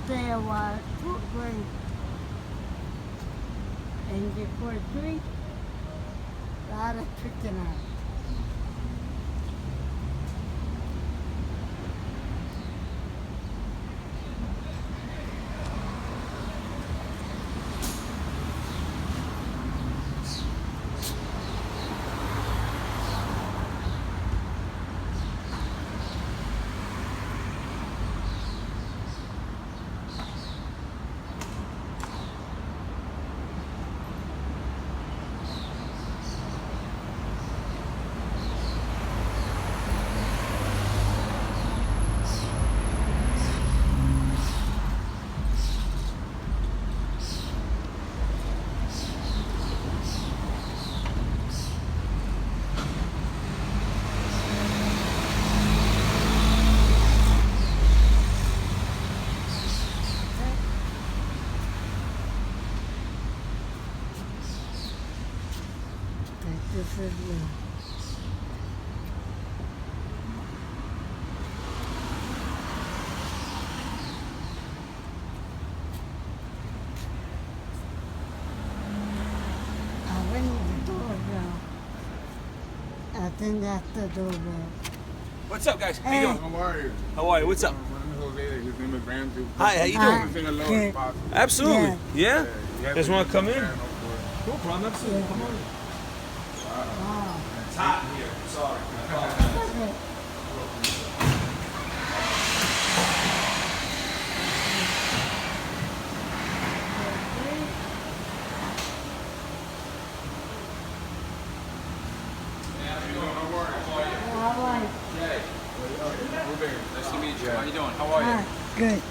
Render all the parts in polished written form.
F.D.N.Y. program. Engine 43. Lot of chicken out. This is I ring the doorbell. I think that's the doorbell. What's up, guys? How Hey. you doing? How are you? How are you? What's up? My name is Jose. His name is Ramsey. Hi, how you Hi. doing? Everything alone Good. is possible. Absolutely. Yeah? You have Just to wanna use come the in? channel for- No problem. Absolutely. Come on. Wow. It's hot in here. Sorry. I apologize. How are you? Jay, Jose. nice to meet you. How you doing? How are you? Hi. Good.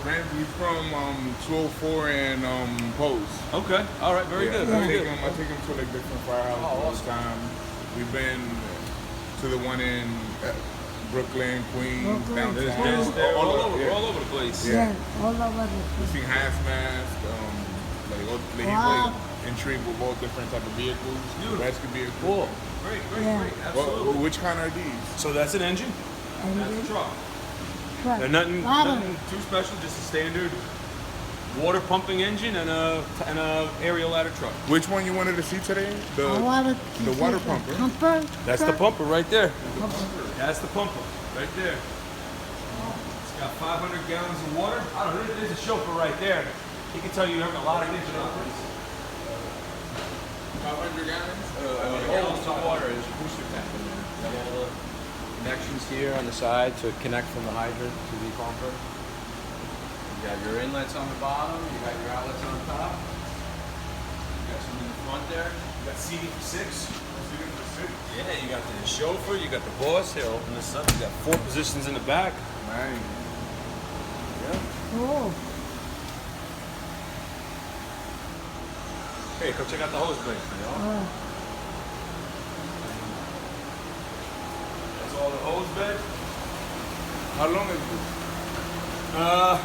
Ramsey's from 204 and Post. Okay. All right. Very good. I Very take good. him to like different firehouses Oh, all the awesome. time. We've been to the one in Brooklyn, Queens, Brooklyn. downtown. They're all over. yeah. We're all over the place. Yeah. Yeah, all over the We've place. seen hazmat, he's Wow. like intrigued with all different type of vehicles, Beautiful. rescue vehicles. Cool. Great. Great. Yeah. Great. Well, Absolutely. which kind are these? So that's an engine. And That's a then truck. truck. They're nothing Lot of too special. Just a standard water pumping engine and a aerial ladder truck. Which one you wanted to see today? I wanted to the see water pumper. Pumper. That's the truck. pumper right there. Pumper. That's the pumper right there. It's got 500 gallons of water. I don't know. There's a chauffeur right there. He can tell you a lot of things about this. 500 gallons? Gallons of water is a booster tank in there. You have all the connections here on the side to connect from the hydrant to the pumper. You got your inlets on the bottom. You got your outlets on top. You got some in the front there. You got seating for six. Yeah, you got the chauffeur, you got the boss here. Open this up. You got 4 positions in the back. Nice. Oh, Hey, come check out the hose bay. oh. That's all the hose bed. How long is this?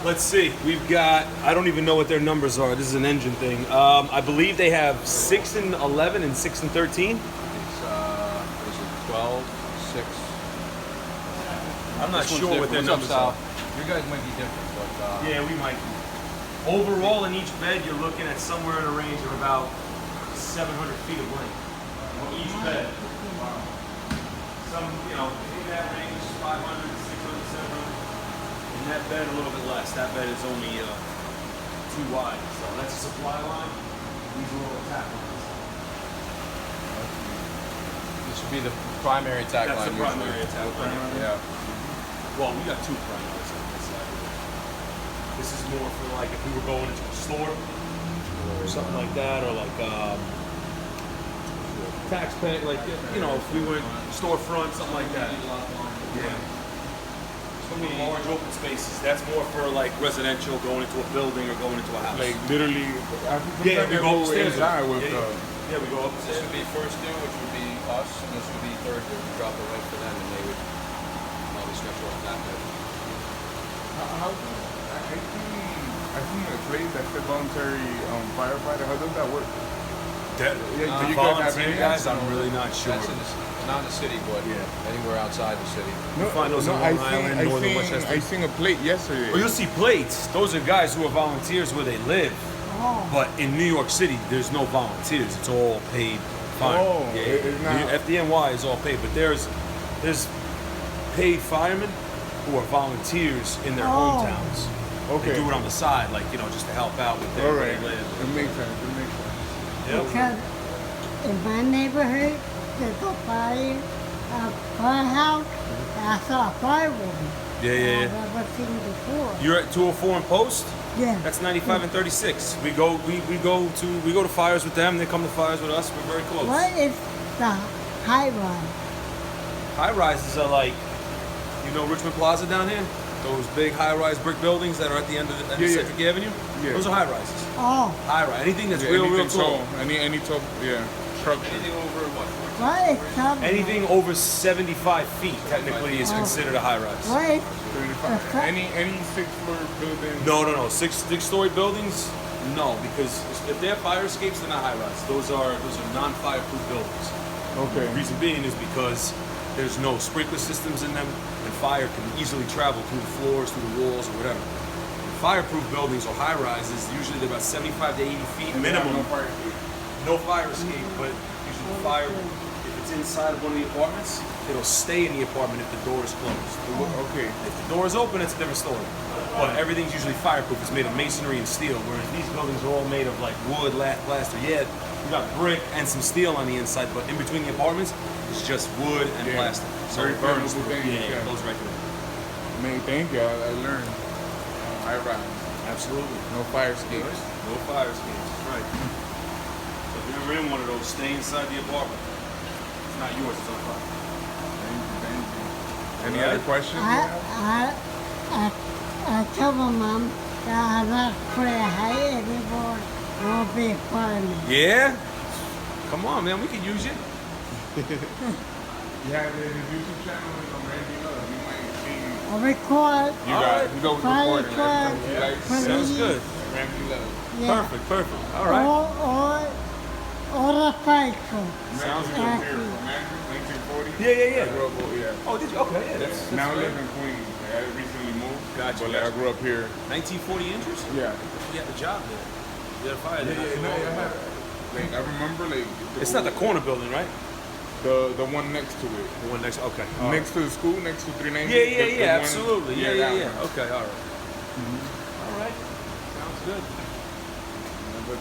Let's see. We've got, I don't even know what their numbers are. This is an engine thing. I believe they have 6 and 11 and 6 and 13. It's what is it 12, 6. I'm not This one's sure what their different. numbers What's up, are. Sal? You guys might be different, but Yeah, we might. Overall, in each bed, you're looking at somewhere in a range of about 700 feet of length. Each bed. Some, in that range, 500, 600, 700. In that bed, a little bit less. That bed is only 2 wide. So that's a supply line. These are all attack lines. this would be the primary attack That's line. the primary usually. attack line. Yeah. Well, we got 2 primaries on this side. This is more for like if we were going into a store or something like that, or like tax pay, like if we went storefront, something like that. Yeah. So many large open spaces. That's more for like residential, going into a building or going into a house. Like literally, Yeah, we go upstairs. inside with Yeah, yeah, we go This upstairs. would be first due, which would be us, and this would be third due. We drop it right for them, and they would probably stretch off that bed. I seen a place that said voluntary firefighter. How does that work? Yeah, The do you guys have volunteer any? guys, I'm really not sure. That's not in the city, but anywhere outside the city. No, find those on Long Island, northern Westchester. I seen a plate yesterday. Well, you'll see plates. Those are guys who are volunteers where they live. Oh. But in New York City, there's no volunteers. It's all paid firemen. Oh, it's not- F.D.N.Y is all paid, but there's paid firemen who are volunteers in their hometowns. Okay. They do it on the side, like, you know, just to help out with their All where right. they live. It makes sense. It makes sense. Yep. Because in my neighborhood, there's a fire, a firehouse, and I saw a firewoman. Yeah. I've never seen before. You're at 204 and Post? Yeah. That's 95 and 36. We go to fires with them. They come to fires with us. We're very close. What is the high rise? High rises are like, you know, Richmond Plaza down here. Those big high-rise brick buildings that are at the end of Centric Avenue. Yeah. Those are high rises. Oh, High rise. Anything that's Yeah, real anything tall. Any tall, structure. Anything over what? what is something? Anything over 75 feet technically is considered a high rise. What is 35. Any 6-floor building. No. Six-story buildings, no, because if they're fire escapes, they're not high rise. Those are non-fireproof buildings. Okay. The reason being is because there's no sprinkler systems in them, and fire can easily travel through the floors, through the walls, or whatever. Fireproof buildings or high rises, usually they're about 75 to 80 feet minimum. No fire escape. No fire escape, but usually the fire, if it's inside of one of the apartments, it'll stay in the apartment if the door is closed. Okay. If the door is open, it's a different story. But everything's usually fireproof. It's made of masonry and steel, whereas these buildings are all made of like wood, plaster. Yeah, you got brick and some steel on the inside, but in between the apartments, it's just wood and plastic. So Very it burns flammable through. thing, Yeah, yeah. it goes right through. Man, thank you. I learned. I rise. Absolutely. No fire escapes. No fire escapes. That's right. So if you're ever in one of those, stay inside the apartment. It's not yours. It's on fire. Thank you. Any All other right. questions? I tell my mom that I'm not afraid of height anymore. I'll be a fireman. Yeah. Come on, man. We can use you. You have his YouTube channel on Randy Love. You might see. I'll record. You got. You go with Fire recording. club. Every time you like. Sounds good. Randy Love. Yeah. Perfect. All right. Or the faithful. Sounds good. Thank Here you. from Andrew, 1940. Yeah. I grew up. Yeah. Oh, did you? Okay, yeah. That's Now I great. live in Queens. Like, I recently moved. Gotcha, But like, I gotcha. grew up here. 1940 inches? Yeah. You had a job there. You had a fire there. No, I have. Like I remember, like It's not the corner building, right? the one next to it, The one next. Okay. next to the school, next to 390. Yeah. Absolutely. that Yeah. one. Okay. All right. All right. Sounds good. But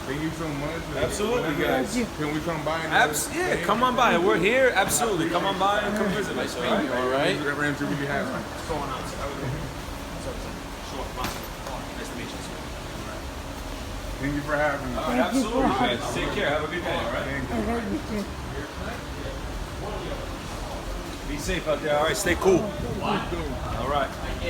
thank you so much. Like, Absolutely, whenever- guys. Can we come by? Yeah. Come on by. We're here. Absolutely. Come on by and come visit us. All right. All right. Randy really has. What's going on? Sure. Come on. Nice to meet you. Thank you for having me. All right. Absolutely, guys. Take care. Have a good day. All right. Thank you. I love you too. Be safe out there. All right. Stay cool. All right.